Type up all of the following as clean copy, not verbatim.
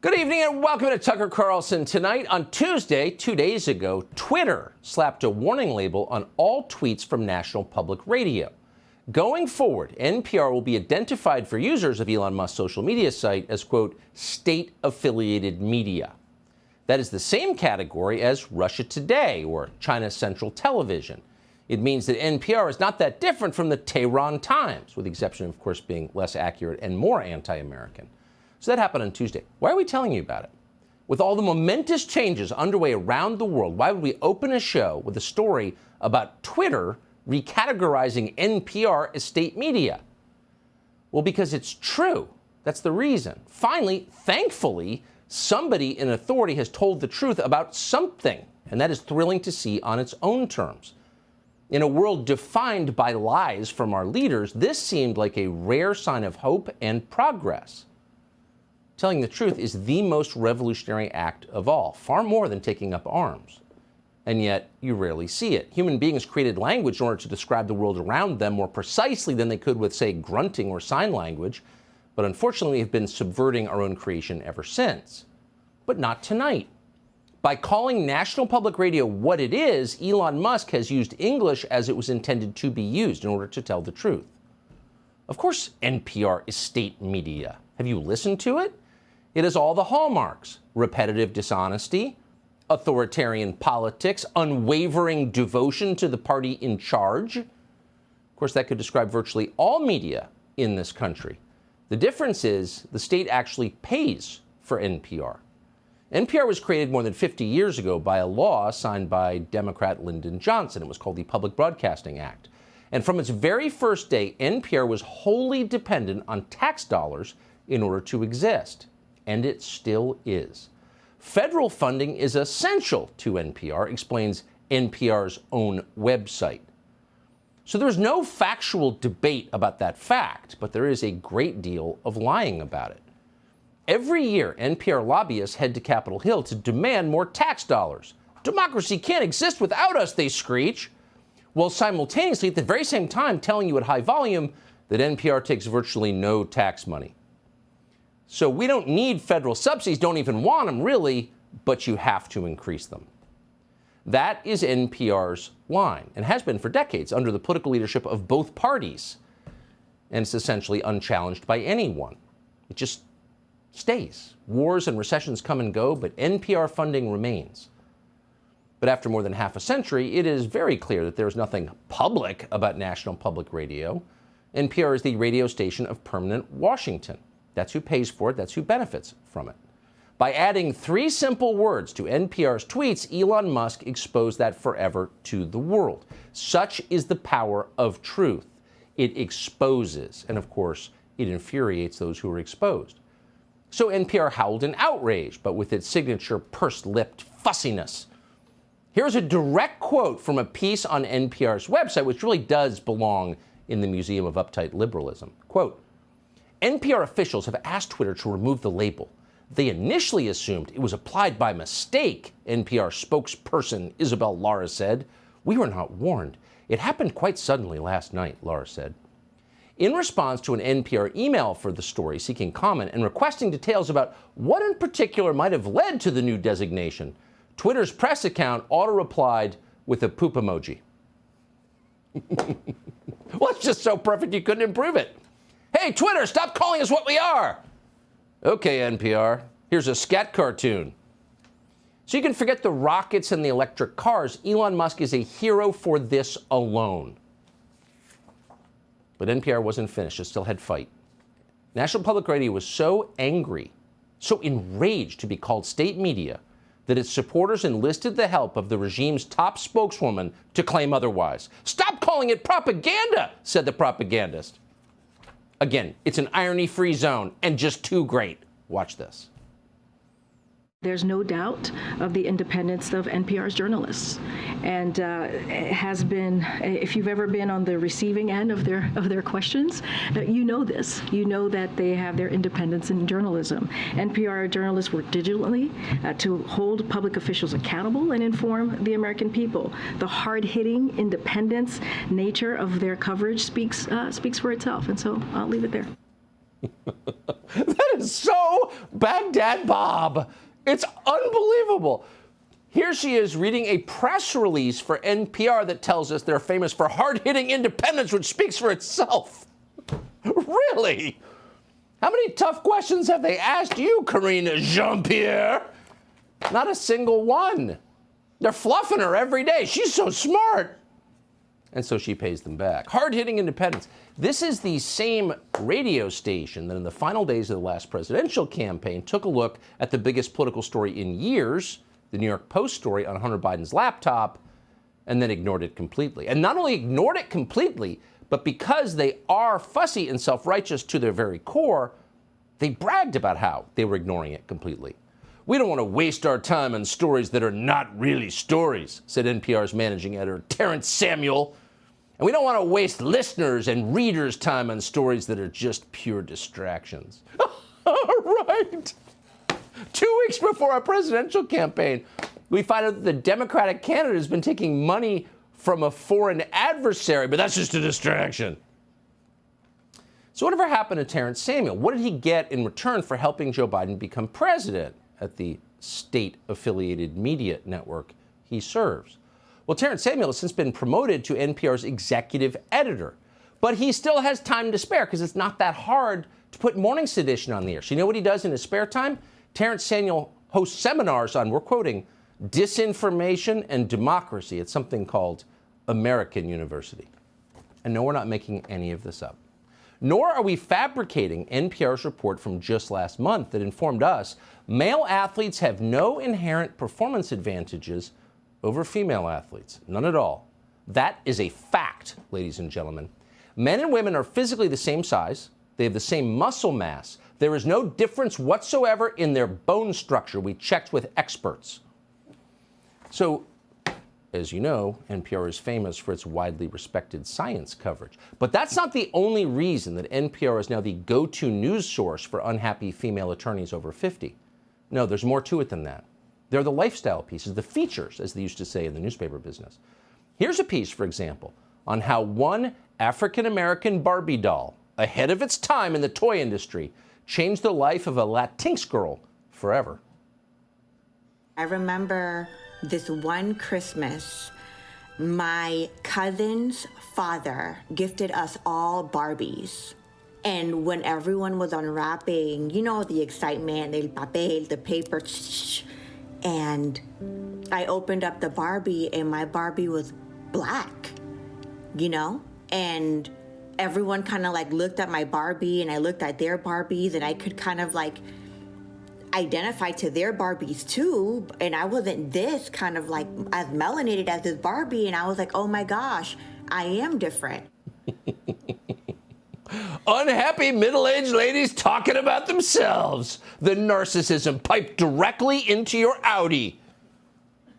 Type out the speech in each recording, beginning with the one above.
Good evening and welcome to Tucker Carlson Tonight. On Tuesday, 2 days ago, Twitter slapped a warning label on all tweets from National Public Radio. Going forward, NPR will be identified for users of Elon Musk's social media site as, quote, state-affiliated media. That is the same category as Russia Today or China Central Television. It means that NPR is not that different from the Tehran Times, with the exception, of course, being less accurate and more anti-American. So that happened on Tuesday. Why are we telling you about it? With all the momentous changes underway around the world, why would we open a show with a story about Twitter recategorizing NPR as state media? Well, because it's true. That's the reason. Finally, thankfully, somebody in authority has told the truth about something, and that is thrilling to see on its own terms. In a world defined by lies from our leaders, this seemed like a rare sign of hope and progress. Telling the truth is the most revolutionary act of all, far more than taking up arms. And yet, you rarely see it. Human beings created language in order to describe the world around them more precisely than they could with, say, grunting or sign language. But unfortunately, we have been subverting our own creation ever since. But not tonight. By calling National Public Radio what it is, Elon Musk has used English as it was intended to be used in order to tell the truth. Of course, NPR is state media. Have you listened to it? It has all the hallmarks: repetitive dishonesty, authoritarian politics, unwavering devotion to the party in charge. Of course, that could describe virtually all media in this country. The difference is the state actually pays for NPR. NPR was created more than 50 years ago by a law signed by Democrat Lyndon Johnson. It was called the Public Broadcasting Act. And from its very first day, NPR was wholly dependent on tax dollars in order to exist. And it still is. Federal funding is essential to NPR, explains NPR's own website. So there's no factual debate about that fact, but there is a great deal of lying about it. Every year, NPR lobbyists head to Capitol Hill to demand more tax dollars. Democracy can't exist without us, they screech, while simultaneously at the very same time telling you at high volume that NPR takes virtually no tax money. So we don't need federal subsidies, don't even want them really, but you have to increase them. That is NPR's line, and has been for decades under the political leadership of both parties. And it's essentially unchallenged by anyone. It just stays. Wars and recessions come and go, but NPR funding remains. But after more than half a century, it is very clear that there is nothing public about National Public Radio. NPR is the radio station of permanent Washington. That's who pays for it. That's who benefits from it. By adding 3 simple words to NPR's tweets, Elon Musk exposed that forever to the world. Such is the power of truth. It exposes, and of course, it infuriates those who are exposed. So NPR howled in outrage, but with its signature pursed-lipped fussiness. Here's a direct quote from a piece on NPR's website, which really does belong in the Museum of Uptight Liberalism. Quote, NPR officials have asked Twitter to remove the label. They initially assumed it was applied by mistake, NPR spokesperson Isabel Lara said. We were not warned. It happened quite suddenly last night, Lara said. In response to an NPR email for the story seeking comment and requesting details about what in particular might have led to the new designation, Twitter's press account auto-replied with a poop emoji. Well, it's just so perfect you couldn't improve it. Hey, Twitter, stop calling us what we are. Okay, NPR, here's a scat cartoon. So you can forget the rockets and the electric cars. Elon Musk is a hero for this alone. But NPR wasn't finished. It still had fight. National Public Radio was so angry, so enraged to be called state media, that its supporters enlisted the help of the regime's top spokeswoman to claim otherwise. Stop calling it propaganda, said the propagandist. Again, it's an irony-free zone and just too great. Watch this. There's no doubt of the independence of NPR's journalists, and it has been. If you've ever been on the receiving end of their questions, you know this. You know that they have their independence in journalism. NPR journalists work diligently to hold public officials accountable and inform the American people. The hard-hitting independence nature of their coverage speaks for itself, and so I'll leave it there. That is so Baghdad Bob. It's unbelievable. Here she is reading a press release for NPR that tells us they're famous for hard-hitting independence, which speaks for itself. Really? How many tough questions have they asked you, Karine Jean-Pierre? Not a single one. They're fluffing her every day. She's so smart. And so she pays them back. Hard-hitting independence. This is the same radio station that in the final days of the last presidential campaign took a look at the biggest political story in years, the New York Post story on Hunter Biden's laptop, and then ignored it completely. And not only ignored it completely, but because they are fussy and self-righteous to their very core, they bragged about how they were ignoring it completely. We don't want to waste our time on stories that are not really stories, said NPR's managing editor Terrence Samuel. And we don't want to waste listeners and readers' time on stories that are just pure distractions. All right. 2 weeks before our presidential campaign, we find out that the Democratic candidate has been taking money from a foreign adversary, but that's just a distraction. So whatever happened to Terrence Samuel? What did he get in return for helping Joe Biden become president at the state-affiliated media network he serves? Well, Terrence Samuel has since been promoted to NPR's executive editor, but he still has time to spare because it's not that hard to put Morning's Edition on the air. So you know what he does in his spare time? Terrence Samuel hosts seminars on, we're quoting, disinformation and democracy at something called American University. And no, we're not making any of this up. Nor are we fabricating NPR's report from just last month that informed us male athletes have no inherent performance advantages over female athletes. None at all. That is a fact, ladies and gentlemen. Men and women are physically the same size. They have the same muscle mass. There is no difference whatsoever in their bone structure. We checked with experts. So, as you know, NPR is famous for its widely respected science coverage. But that's not the only reason that NPR is now the go-to news source for unhappy female attorneys over 50. No, there's more to it than that. They're the lifestyle pieces, the features, as they used to say in the newspaper business. Here's a piece, for example, on how one African-American Barbie doll, ahead of its time in the toy industry, changed the life of a Latinx girl forever. I remember this one Christmas, my cousin's father gifted us all Barbies. And when everyone was unwrapping, you know, the excitement, el papel, the paper, and I opened up the Barbie and my Barbie was black, you know? And everyone kind of like looked at my Barbie and I looked at their Barbies and I could kind of like identify to their Barbies too. And I wasn't this kind of like as melanated as this Barbie. And I was like, oh my gosh, I am different. Unhappy middle-aged ladies talking about themselves. The narcissism piped directly into your Audi.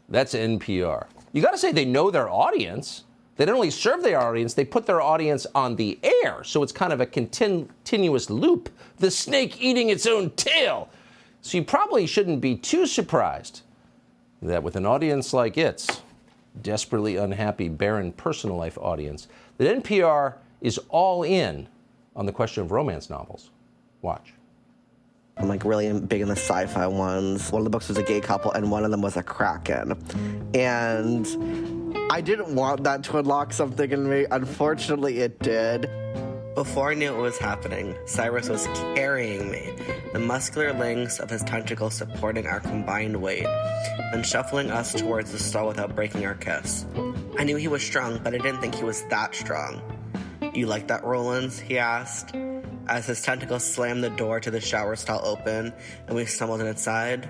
That's NPR. You got to say they know their audience. They don't only serve their audience, they put their audience on the air. So it's kind of a continuous loop, the snake eating its own tail. So you probably shouldn't be too surprised that with an audience like its desperately unhappy, barren personal life audience, that NPR is all in on the question of romance novels. Watch. I'm like really big in the sci-fi ones. One of the books was a gay couple and one of them was a Kraken. And I didn't want that to unlock something in me. Unfortunately, it did. Before I knew what was happening, Cyrus was carrying me, the muscular lengths of his tentacles supporting our combined weight, and shuffling us towards the stall without breaking our kiss. I knew he was strong, but I didn't think he was that strong. You like that, Rollins? He asked, as his tentacles slammed the door to the shower stall open and we stumbled inside.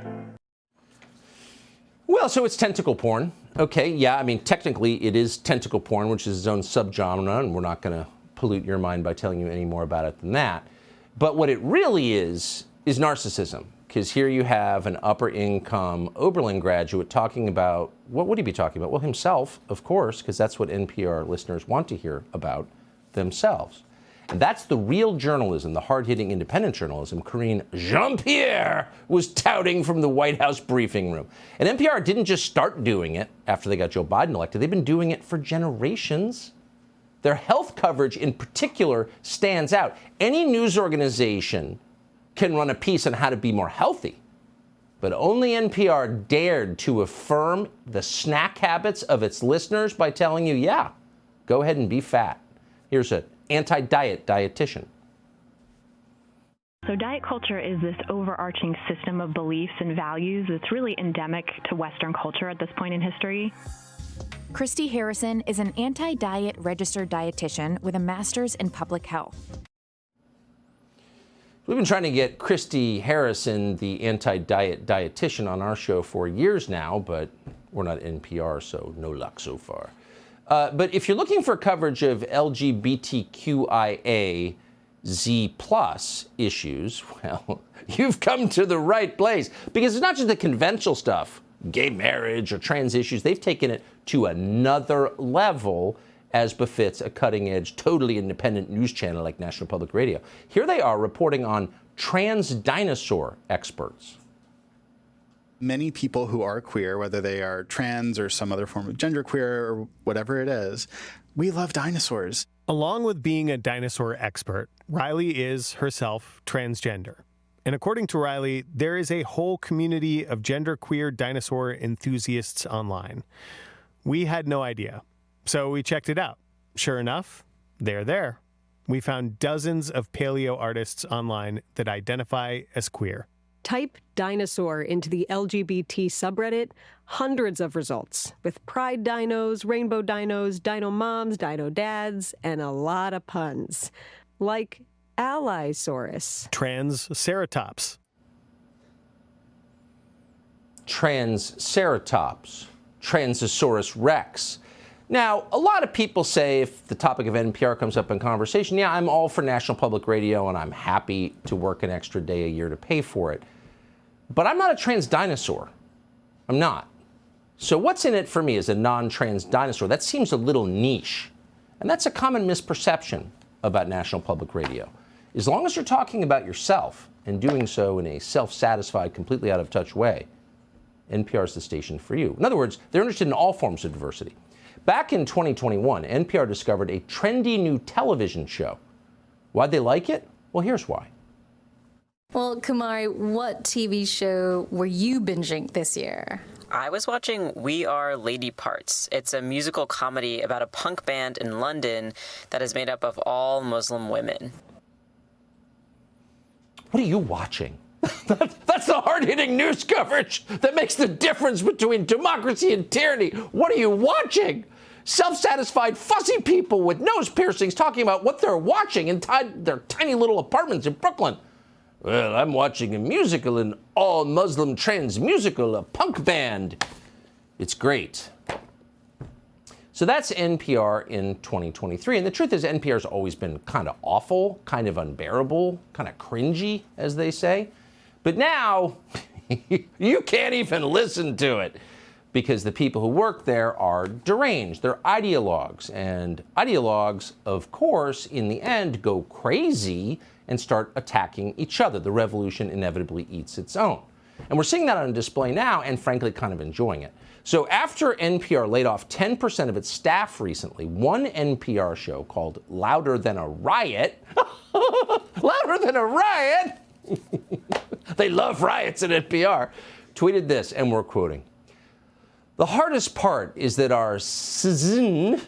Well, so it's tentacle porn. Okay, yeah, I mean, technically it is tentacle porn, which is its own subgenre, and we're not going to pollute your mind by telling you any more about it than that. But what it really is narcissism. Because here you have an upper-income Oberlin graduate talking about, what would he be talking about? Well, himself, of course, because that's what NPR listeners want to hear about themselves. And that's the real journalism, the hard-hitting independent journalism Karine Jean-Pierre was touting from the White House briefing room. And NPR didn't just start doing it after they got Joe Biden elected. They've been doing it for generations. Their health coverage in particular stands out. Any news organization can run a piece on how to be more healthy, but only NPR dared to affirm the snack habits of its listeners by telling you, yeah, go ahead and be fat. Here's an anti-diet dietitian. So diet culture is this overarching system of beliefs and values that's really endemic to Western culture at this point in history. Christy Harrison is an anti-diet registered dietitian with a master's in public health. We've been trying to get Christy Harrison, the anti-diet dietitian, on our show for years now, but we're not NPR, so no luck so far. But if you're looking for coverage of LGBTQIA Z+ issues, well, you've come to the right place, because it's not just the conventional stuff, gay marriage or trans issues. They've taken it to another level, as befits a cutting-edge, totally independent news channel like National Public Radio. Here they are reporting on trans dinosaur experts. Many people who are queer, whether they are trans or some other form of genderqueer or whatever it is, we love dinosaurs. Along with being a dinosaur expert, Riley is herself transgender. And according to Riley, there is a whole community of genderqueer dinosaur enthusiasts online. We had no idea, so we checked it out. Sure enough, they're there. We found dozens of paleo artists online that identify as queer. Type dinosaur into the LGBT subreddit, hundreds of results, with pride dinos, rainbow dinos, dino moms, dino dads, and a lot of puns. Like Allosaurus. Transceratops. Transceratops. Transosaurus rex. Now, a lot of people say if the topic of NPR comes up in conversation, yeah, I'm all for National Public Radio and I'm happy to work an extra day a year to pay for it. But I'm not a trans dinosaur. I'm not. So what's in it for me as a non-trans dinosaur? That seems a little niche. And that's a common misperception about National Public Radio. As long as you're talking about yourself and doing so in a self-satisfied, completely out-of-touch way, NPR is the station for you. In other words, they're interested in all forms of diversity. Back in 2021, NPR discovered a trendy new television show. Why'd they like it? Well, here's why. Well, Kumari, what TV show were you binging this year? I was watching We Are Lady Parts. It's a musical comedy about a punk band in London that is made up of all Muslim women. What are you watching? That's the hard-hitting news coverage that makes the difference between democracy and tyranny. What are you watching? Self-satisfied, fussy people with nose piercings talking about what they're watching inside their tiny little apartments in Brooklyn. Well, I'm watching a musical, an all-Muslim trans musical, a punk band. It's great. So that's NPR in 2023. And the truth is, NPR's always been kind of awful, kind of unbearable, kind of cringy, as they say. But now, you can't even listen to it because the people who work there are deranged. They're ideologues. And ideologues, of course, in the end, go crazy and start attacking each other. The revolution inevitably eats its own. And we're seeing that on display now and, frankly, kind of enjoying it. So after NPR laid off 10% of its staff recently, one NPR show called Louder Than a Riot, Louder Than a Riot, they love riots at NPR, tweeted this, and we're quoting. The hardest part is that our SZN,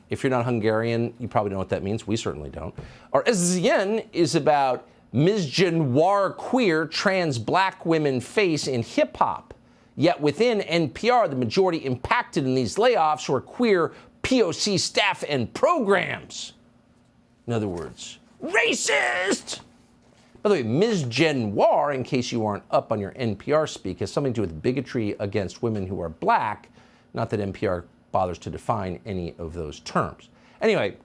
if you're not Hungarian, you probably know what that means. We certainly don't. Our SZN is about misgenre queer trans black women face in hip-hop. Yet within NPR, the majority impacted in these layoffs were queer POC staff and programs. In other words, racist! By the way, misgenre, in case you aren't up on your NPR speak, has something to do with bigotry against women who are black. Not that NPR bothers to define any of those terms. Anyway,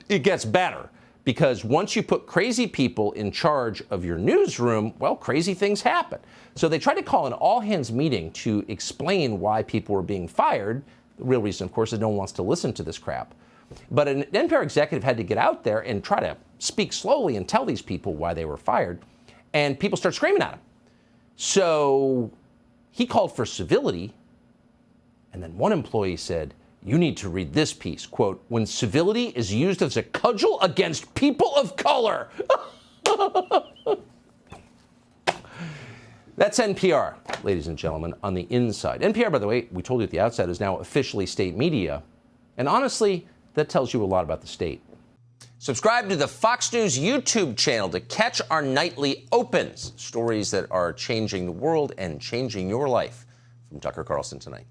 it gets better, because once you put crazy people in charge of your newsroom, well, crazy things happen. So they tried to call an all-hands meeting to explain why people were being fired. The real reason, of course, is no one wants to listen to this crap. But an NPR executive had to get out there and try to speak slowly and tell these people why they were fired. And people start screaming at him. So he called for civility. And then one employee said, You need to read this piece. Quote, when civility is used as a cudgel against people of color. That's NPR, ladies and gentlemen, on the inside. NPR, by the way, we told you at the outset, is now officially state media. And honestly, that tells you a lot about the state. Subscribe to the Fox News YouTube channel to catch our nightly opens, stories that are changing the world and changing your life. From Tucker Carlson tonight.